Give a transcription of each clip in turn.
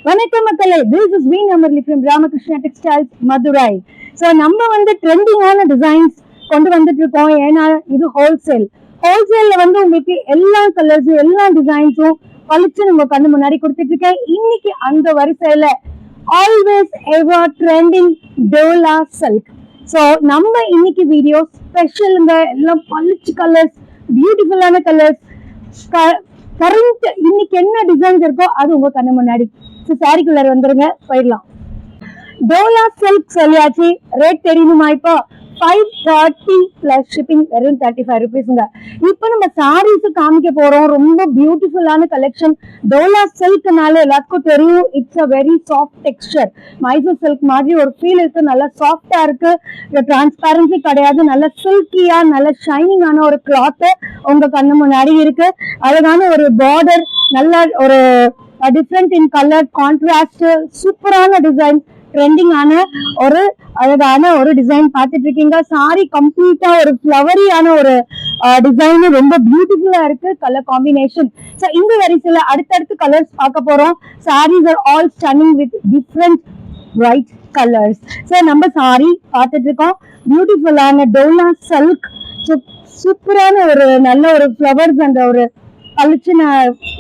வணக்கம் மக்களே, this is Veen Amarli from Ramakrishna Textiles, Madurai. So நம்ம வந்து ட்ரெண்டிங்கான டிசைன்ஸ் கொண்டு வந்துட்டு இருக்கோம். ஏன்னா இது ஹோல்சேல்ல வந்து உங்களுக்கு எல்லா கலர்ஸும் எல்லா டிசைன்ஸும் பளிச்சு நம்ம கண்ணு முன்னாடி கொடுத்துட்டு இருக்கேன். இன்னைக்கு அந்த வரிசையில ஆல்வேஸ் எவர் ட்ரெண்டிங் டோலா சில்க். ஸோ நம்ம இன்னைக்கு வீடியோ ஸ்பெஷலுங்க. எல்லாம் பளிச்சு கலர்ஸ், பியூட்டிஃபுல்லான கலர்ஸ், கரண்ட் இன்னைக்கு என்ன டிசைன்ஸ் இருக்கோ அது உங்க கண்ணு முன்னாடி. சாரிக்குள்ளார வந்துருங்க, போயிடலாம். டோலா சில்க் சொல்லியாச்சு. ரேட் தெரியணுமா? இப்போ 530 பிளஸ் ஷிப்பிங், வெறும் 35 ருபீஸ்ங்க. இப்போ நம்ம சாரீஸ் காமிக்க போறோம். ரொம்ப பியூட்டிஃபுல்லான கலெக்ஷன். டோலா சில்க்னால எல்லாத்துக்கும் தெரியும், it's a very soft Dexter. Mysore silk மாதிரி ஒரு ஃபீல் இருக்கு. நல்லா சாஃப்டா இருக்கு, டிரான்ஸ்பரன்சி கிடையாது. நல்ல சில்கியா, நல்ல ஷைனிங்கான ஒரு கிளாத் உங்க கண்ணு முன்னாடி இருக்கு. அழகான ஒரு பார்டர், நல்ல ஒரு டிஃப்ரெண்ட் இன் கலர், கான்ட்ராஸ்ட், சூப்பரான டிசைன், ட்ரெண்டிங்கான ஒரு அழகான ஒரு டிசைன் பார்த்துட்டு இருக்கீங்க. சாரி கம்ப்ளீட்டா ஒரு ஃப்ளவரியான ஒரு டிசைன், ரொம்ப பியூட்டிஃபுல்லா இருக்கு கலர் காம்பினேஷன். ஸோ இந்த வரிசையில அடுத்தடுத்து கலர்ஸ் பார்க்க போறோம். Saris are all stunning with different bright colours. So நம்ம சாரி பார்த்துட்டு இருக்கோம். பியூட்டிஃபுல்லான டோலா சில்க், சூப்பரான ஒரு நல்ல ஒரு ஃப்ளவர்ஸ், அந்த ஒரு பளிச்சுன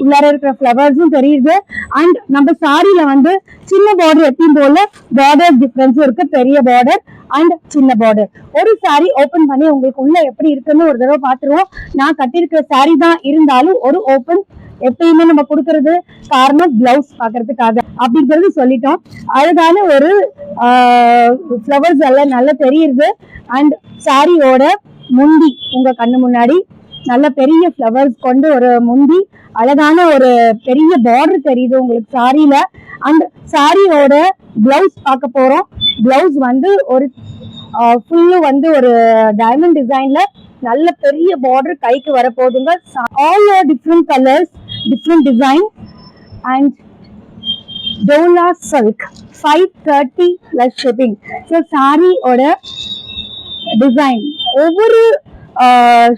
உள்ளார இருக்கிற ஃப்ளவர்ஸும் தெரியுது. அண்ட் நம்ம சாரியில வந்து சின்ன பார்டர், எப்பயும் போல பார்டர் டிஃபரன்ஸும் இருக்கு. பெரிய பார்டர் அண்ட் சின்ன பார்டர். ஒரு சாரி ஓபன் பண்ணி உங்களுக்கு உள்ள எப்படி இருக்குன்னு ஒரு தடவை பாத்துருவோம். நான் கட்டியிருக்கிற சாரி தான் இருந்தாலும் ஒரு ஓபன் எப்பயுமே நம்ம கொடுக்கறது காரணம் பிளவுஸ் பாக்குறதுக்காக அப்படிங்கிறது சொல்லிட்டோம். அழகான ஒரு ஃப்ளவர்ஸ் எல்லாம் நல்லா தெரியுது. அண்ட் சாரியோட முந்தி உங்க கண்ணு முன்னாடி நல்ல பெரிய ஃப்ளவர்ஸ் கொண்டு ஒரு முந்தி, அழகான ஒரு பெரிய பார்டர் தெரியுது உங்களுக்கு சாரியில. அந்த சாரியோட பிளவுஸ் பார்க்க போறோம். பிளவுஸ் வந்து ஒரு ஃபுல்லு வந்து ஒரு டைமண்ட் டிசைன்ல நல்ல பெரிய பார்டர் கைக்கு வரப்போகுதுங்க. All different colours, different design. And Dola silk 530 plus shipping. So சாரியோட டிசைன் ஒவ்வொரு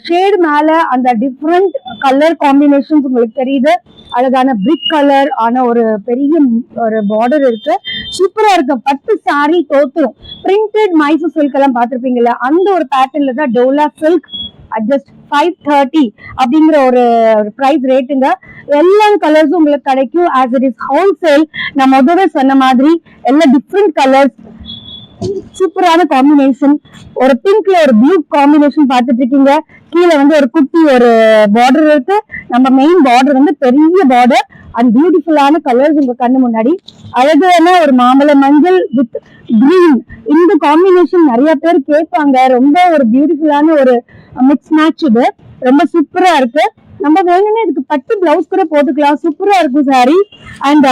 ஷேடு மேல அந்த டிஃப்ரெண்ட் கலர் காம்பினேஷன்ஸ் உங்களுக்கு தெரியுது. அழகான பிரிக் கலர் ஆன ஒரு பெரிய ஒரு பார்டர் இருக்கு. சூப்பரா இருக்கு. பட்டு சாரி தோத்துரும். பிரிண்டட் மைசூர் சில்க் எல்லாம் பார்த்திருப்பீங்கல்ல, அந்த ஒரு பேட்டர்ன்ல தான் டோலா சில்க் அட்ஜஸ்ட் 530 அப்படிங்கிற ஒரு பிரைஸ் ரேட்டுங்க. எல்லா கலர்ஸும் உங்களுக்கு கிடைக்கும். As it is wholesale. நான் முதல்ல சொன்ன மாதிரி எல்லா டிஃப்ரெண்ட் கலர்ஸ், சூப்பரான காம்பினேஷன். ஒரு பிங்க்ல ஒரு ப்ளூ காம்பினேஷன் பார்த்துட்டு இருக்கீங்க. கீழே வந்து ஒரு குட்டி ஒரு பார்டர் இருக்கு. நம்ம மெயின் பார்டர் வந்து பெரிய பார்டர் அண்ட் பியூட்டிஃபுல்லான கலர்ஸ் உங்க கண்ணு முன்னாடி. அழகான ஒரு மாம்பழ மஞ்சள் வித் கிரீன், இந்த காம்பினேஷன் நிறைய பேர் கேட்பாங்க. ரொம்ப ஒரு பியூட்டிஃபுல்லான ஒரு மிக்ஸ் மேட்ச். இது ரொம்ப சூப்பரா இருக்கு. நம்ம வேணும்னா இதுக்கு பட்டு பிளவுஸ் கூட போட்டுக்கலாம். சூப்பரா இருக்கும் சாரி. அண்ட்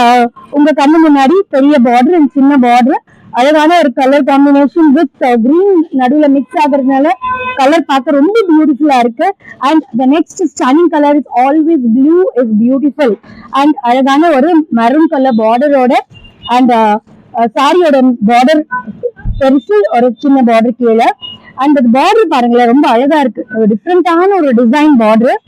உங்க கண்ணு முன்னாடி பெரிய பார்டர் அண்ட் சின்ன பார்டர், அழகான ஒரு கலர் காம்பினேஷன் வித் கிரீன் நடுவுல மிக்ஸ் ஆகுறதுனால கலர் பார்க்க ரொம்ப பியூட்டிஃபுல்லா இருக்கு. And the next stunning colour is always blue is beautiful. And அழகான ஒரு மெரூன் கலர் பார்டரோட, அண்ட் சாரியோட பார்டர் பெருசு, ஒரு சின்ன பார்டர் கீழே. அண்ட் அந்த பார்டர் பாருங்களேன், ரொம்ப அழகா இருக்கு. ஒரு டிஃப்ரெண்டான ஒரு design border.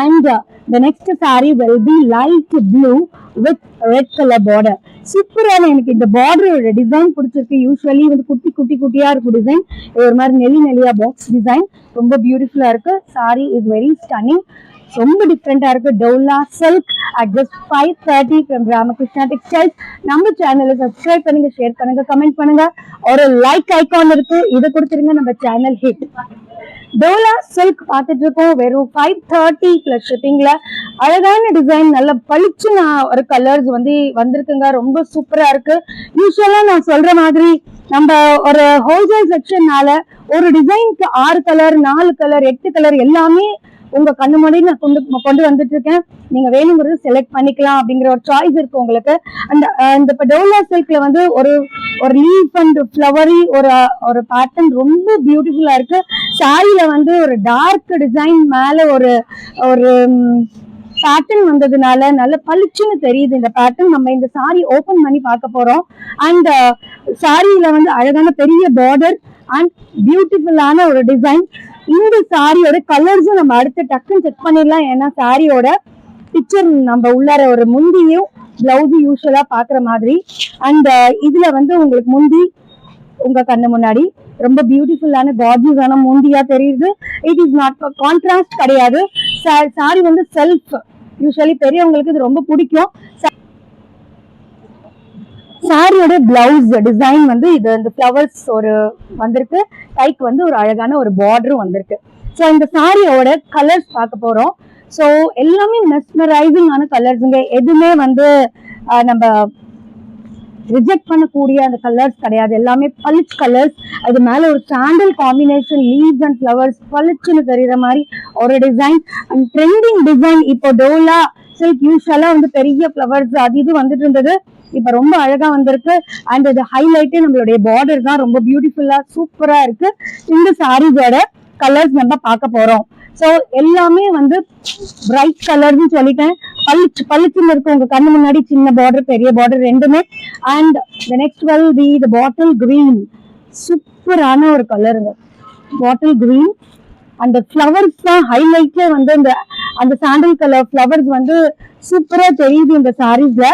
And the next saree will be light blue with red color border. சூப்பரான எனக்கு இந்த பார்டரோட டிசைன் பிடிச்சிருக்கு. யூஸ்வலி வந்து குட்டி குட்டி குட்டியா இருக்கும் டிசைன். ஒரு மாதிரி நெலி நெலியா பாக்ஸ் டிசைன், ரொம்ப பியூட்டிஃபுல்லா இருக்கு. சாரி இஸ் வெரி ஸ்டன்னிங், ரொம்ப டிஃப்ரெண்டா இருக்கு. Dola silk at just 530 from Ramakrishna Textiles. நம்ம சேனலை சப்ஸ்கிரைப் பண்ணுங்க, ஷேர் பண்ணுங்க, கமெண்ட் பண்ணுங்க. ஒரு லைக் ஐகான் இருக்கு, இதை கொடுத்துருங்க. நம்ம சேனல் ஹிட். டோலா சில்க் பார்த்துட்டு இருக்கோம். வெறும் 530 பிளஸ் ஷிப்பிங்ல. அழகான டிசைன், நல்ல பளிச்சு ஒரு கலர்ஸ் வந்து வந்திருக்குங்க. ரொம்ப சூப்பரா இருக்கு. யூஸ்வலா நான் சொல்ற மாதிரி நம்ம ஒரு ஹோல்சேல் செக்ஷன்னால ஒரு டிசைனுக்கு 6 கலர், 4 கலர், 8 கலர் எல்லாமே உங்க கண்ணு முன்னாடி நான் கொண்டு வந்துட்டு இருக்கேன். நீங்க வேணுங்கிறது செலக்ட் பண்ணிக்கலாம் அப்படிங்கிற ஒரு சாய்ஸ் இருக்கு உங்களுக்கு. அந்த டோலா சில்க்ல வந்து ஒரு லீஃப் அண்ட் ஃப்ளவரி ஒரு பேட்டர்ன் ரொம்ப பியூட்டிஃபுல்லா இருக்கு. சாரியில வந்து ஒரு டார்க் டிசைன் மேல ஒரு பேட்டர்ன் வந்ததுனால நல்ல பளிச்சுன்னு தெரியுது இந்த பேட்டர்ன். நம்ம இந்த சாரி ஓபன் பண்ணி பார்க்க போறோம். அண்ட் சாரியில வந்து அழகான பெரிய பார்டர் அண்ட் பியூட்டிஃபுல்லான ஒரு டிசைன். இந்த சாரியோட கலர்ஸும் நம்ம அடுத்து டக்குன்னு செக் பண்ணிடலாம். ஏன்னா சாரியோட பிக்சர் நம்ம உள்ளார ஒரு முந்தியும் பிளவுஸ் யூஸ்வலா பாக்குற மாதிரி. அண்ட் இதுல வந்து உங்களுக்கு முந்தி உங்க கண்ணு முன்னாடி ரொம்ப பியூட்டிஃபுல்லான கார்ஜியஸான முந்தியா தெரியுது. இட் இஸ் நாட் கான்ட்ராஸ்ட் கிடையாது. சாரி வந்து செல்ஃப், யூஸ்வலி பெரியவங்களுக்கு இது ரொம்ப பிடிக்கும். சாரியோட பிளவுஸ் டிசைன் வந்து இது இந்த ஃபிளவர்ஸ் ஒரு வந்திருக்கு, கைக்கு வந்து ஒரு அழகான ஒரு பார்டரும் வந்திருக்கு. ஸோ இந்த சாரியோட கலர்ஸ் பார்க்க போறோம். ஸோ எல்லாமே மெஸ்மரைசிங் ஆன கலர்ஸுங்க, எதுவுமே வந்து நம்ம ரிஜெக்ட் பண்ணக்கூடிய அந்த கலர்ஸ் கிடையாது. எல்லாமே பளிச் கலர்ஸ். அது மேல ஒரு sandal combination, leaves and flowers பளிச்சுன்னு தெரியுற மாதிரி ஒரு டிசைன். அண்ட் ட்ரெண்டிங் டிசைன் இப்போ டோலா சில்க் யூஸ்வலா வந்து பெரிய ஃபிளவர்ஸ் அது இது வந்துட்டு இருந்தது, இப்ப ரொம்ப அழகா வந்திருக்கு. அண்ட் இது ஹைலைட்டே நம்மளுடைய பார்டர் தான், ரொம்ப பியூட்டிஃபுல்லா சூப்பரா இருக்கு. இந்த சாரீஸோட கலர்ஸ் நம்ம பார்க்க போறோம். ஸோ எல்லாமே வந்து பிரைட் கலர்னு சொல்லிட்டேன், பளிச்சுன்னு இருக்கு உங்க கண்ணு முன்னாடி, சின்ன பார்டர் பெரிய பார்டர் ரெண்டுமே. And the next will be the bottle green, சூப்பரான ஒரு கலருங்க பாட்டில் கிரீன். அந்த ஃபிளவர்ஸ் தான் ஹைலைட்டே வந்து அந்த சாண்டல் கலர் ஃபிளவர்ஸ் வந்து சூப்பரா தெரியுது இந்த சாரீஸ்ல.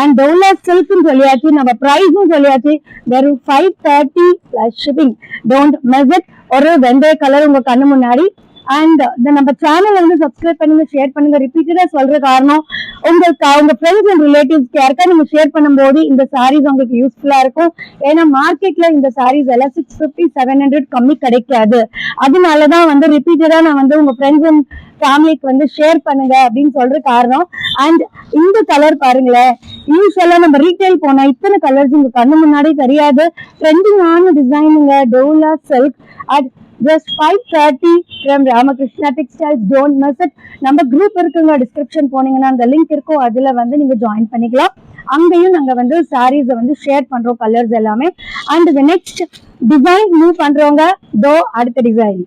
அண்ட் டோலா சில்க்னு சொல்லியாச்சு, நம்ம பிரைஸும் சொல்லியாச்சு, வெறும் 530 plus shipping. Don't miss it. ஒரு வெந்தய கலர் உங்க கண்ணு முன்னாடி. அண்ட் நம்ம சேனல் வந்து சப்ஸ்கிரைப் பண்ணுங்க, ஷேர் பண்ணுங்க. ரிப்பீட்டடா சொல்ற காரணம் உங்களுக்கு உங்க ஃப்ரெண்ட்ஸ் அண்ட் ரிலேட்டிவ்ஸ்க்கு யாருக்கா நீங்க ஷேர் பண்ணும்போது இந்த சாரீஸ் உங்களுக்கு யூஸ்ஃபுல்லா இருக்கும். ஏன்னா மார்க்கெட்ல இந்த சாரீஸ் எல்லாம் 650-700 கம்மி கிடைக்காது. அதனாலதான் வந்து ரிப்பீட்டடா நான் வந்து உங்க ஃப்ரெண்ட்ஸ் அண்ட் ஃபேமிலிக்கு வந்து ஷேர் பண்ணுங்க அப்படின்னு சொல்ற காரணம். அண்ட் இந்த கலர் பாருங்களேன், யூஸ்வலா நம்ம ரீட்டைல் போனா இத்தனை கலர்ஸ் உங்க கண்ணு முன்னாடி தெரியாது. ட்ரெண்டிங்கான டிசைனுங்க, Dola silk at just 530 from Ramakrishna Textiles. Don't miss it. நம்ம குரூப் இருக்குங்க, டிஸ்கிரிப்ஷன் போனீங்கன்னா அந்த லிங்க் இருக்கும், அதுல வந்து நீங்க ஜாயின் பண்ணிக்கலாம். அங்கேயும் நாங்க வந்து சாரீஸை வந்து ஷேர் பண்றோம், கலர்ஸ் எல்லாமே. And the next design move பண்றவங்க தோ அடுத்த டிசைன்.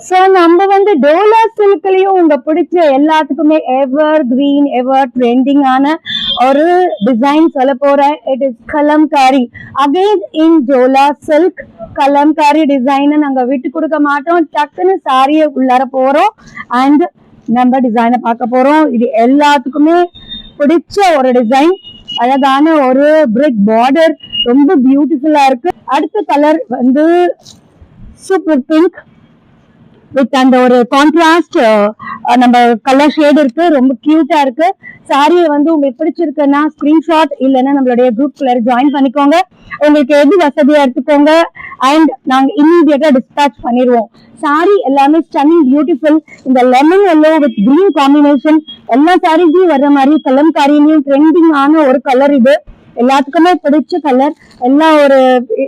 ஸோ நம்ம வந்து டோலா சில்க்லயும் உங்க பிடிச்ச எல்லாத்துக்குமே எவர் கிரீன் எவர் ட்ரெண்டிங்கான ஒரு டிசைன் சொல்ல போறேன். It is Kalamkari. Again in Dola silk Kalamkari டிசைனை நாங்க விட்டு கொடுக்க மாட்டோம். டக்குன்னு சாரியை உள்ளார போறோம் அண்ட் நம்ம டிசைனை பார்க்க போறோம். இது எல்லாத்துக்குமே பிடிச்ச ஒரு டிசைன், அழகான ஒரு பிரிக் பார்டர், ரொம்ப பியூட்டிஃபுல்லா இருக்கு. அடுத்த கலர் வந்து சூப்பர் பிங்க் வித் அந்த ஒரு கான்ட்ராஸ்ட் நம்ம கலர் ஷேட் இருக்கு, ரொம்ப கியூட்டா இருக்கு. சாரியை வந்து உங்களுக்கு பிடிச்சிருக்குன்னா ஸ்கிரீன்ஷாட் இல்லைன்னா நம்மளுடைய குரூப்ல ஜாயின் பண்ணிக்கோங்க. உங்களுக்கு எது வசதியா எடுத்துக்கோங்க அண்ட் நாங்க இம்மீடியட்டா டிஸ்பேச் பண்ணிடுவோம். சாரி எல்லாமே ஸ்டன்னிங் பியூட்டிஃபுல். இந்த lemon yellow with green combination எல்லா சாரீஸையும் வர்ற மாதிரி கலம்காரிலையும் ட்ரெண்டிங் ஆன ஒரு கலர். இது எல்லாத்துக்குமே பிடிச்ச கலர், எல்லா ஒரு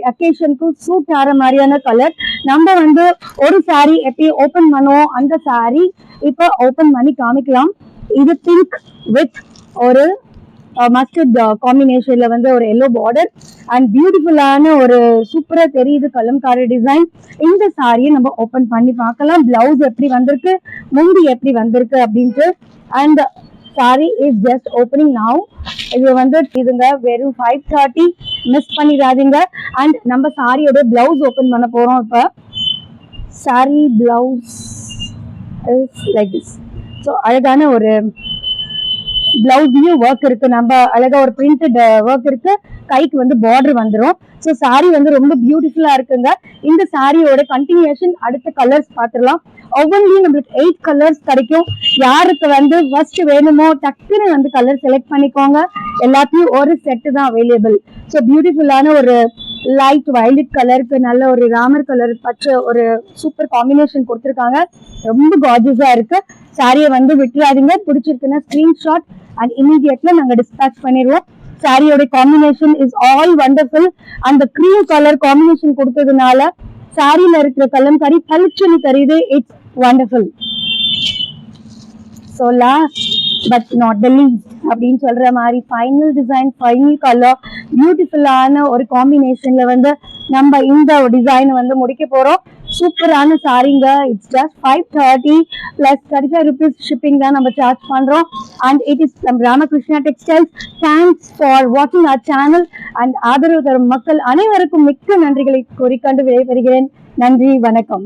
அக்கேஷனுக்கும் சூட் ஆகிற மாதிரியான கலர். நம்ம வந்து ஒரு சாரி எப்பயும் ஓபன் பண்ணுவோம், அந்த சாரி இப்ப ஓபன் பண்ணி காமிக்கலாம். இது பிங்க் வித் ஒரு மஸ்டர்ட் காம்பினேஷன்ல வந்து ஒரு எல்லோ பார்டர் அண்ட் பியூட்டிஃபுல்லான ஒரு சூப்பரா தெரியுது கலம்காரி டிசைன். இந்த சாரியை நம்ம ஓபன் பண்ணி பார்க்கலாம். பிளவுஸ் எப்படி வந்திருக்கு, முந்தி எப்படி வந்திருக்கு அப்படின்ட்டு. And sorry is just opening now. இது வந்து இதுங்க வெறும் 530, மிஸ் பண்ணிடாதீங்க. அண்ட் நம்ம சாரியோட பிளவுஸ் ஓபன் பண்ண போறோம். இப்ப sorry blouse is like this. So அழகான ஒரு பிளவுஸ்லயும் ஒர்க் இருக்கு, நம்ம அழகா ஒரு பிரிண்டட் ஒர்க் இருக்கு, கைக்கு வந்து பார்டர் வந்துடும். ஸோ சாரி வந்து ரொம்ப பியூட்டிஃபுல்லா இருக்குங்க. இந்த சாரியோட கண்டினியூஷன் அடுத்த கலர்ஸ் பார்த்துடலாம். ஒவ்வொன்றிலையும் நம்மளுக்கு 8 கலர்ஸ் கிடைக்கும். யாருக்கு வந்து ஃபர்ஸ்ட் வேணுமோ டக்குன்னு வந்து கலர் செலக்ட் பண்ணிக்கோங்க. எல்லாத்தையும் ஒரு செட்டு தான் அவைலபிள். ஸோ பியூட்டிஃபுல்லான ஒரு லைட் வயலட் கலருக்கு நல்ல ஒரு ராமர் கலர் பச்சை ஒரு சூப்பர் காம்பினேஷன் கொடுத்துருக்காங்க. ரொம்ப கார்ஜியஸா இருக்கு. சாரியை வந்து விட்டுறாதீங்க. பிடிச்சிருக்குன்னா ஸ்கிரீன்ஷாட் அண்ட் இமீடியட்ல நாங்க டிஸ்பேச் பண்ணிடுவோம். சாரியோட காம்பினேஷன் இஸ் ஆல் வண்டர்ஃபுல். அந்த கிரீம் கலர் காம்பினேஷன் கொடுத்ததுனால சாரியில இருக்கிற கலம்காரி பளிச்சுன்னு தெரியுது. It's wonderful. So last but not the least அப்படின்னு சொல்ற மாதிரி ஃபைனல் டிசைன், ஃபைனல் கலர், பியூட்டிஃபுல்லான ஒரு காம்பினேஷன்ல வந்து நம்ம இந்த டிசைன் வந்து முடிக்க போறோம். சூப்பரான சாரிங்க. It's just 530 plus 35 rupees shipping தான் நம்ம சார்ஜ் பண்றோம். And it is from Ramakrishna textiles. Thanks for வாட்சிங் அவர் சேனல். அண்ட் ஆதரவு தரும் மக்கள் அனைவருக்கும் மிக்க நன்றிகளை கூறிக்கொண்டு விடைபெறுகிறேன். நன்றி, வணக்கம்.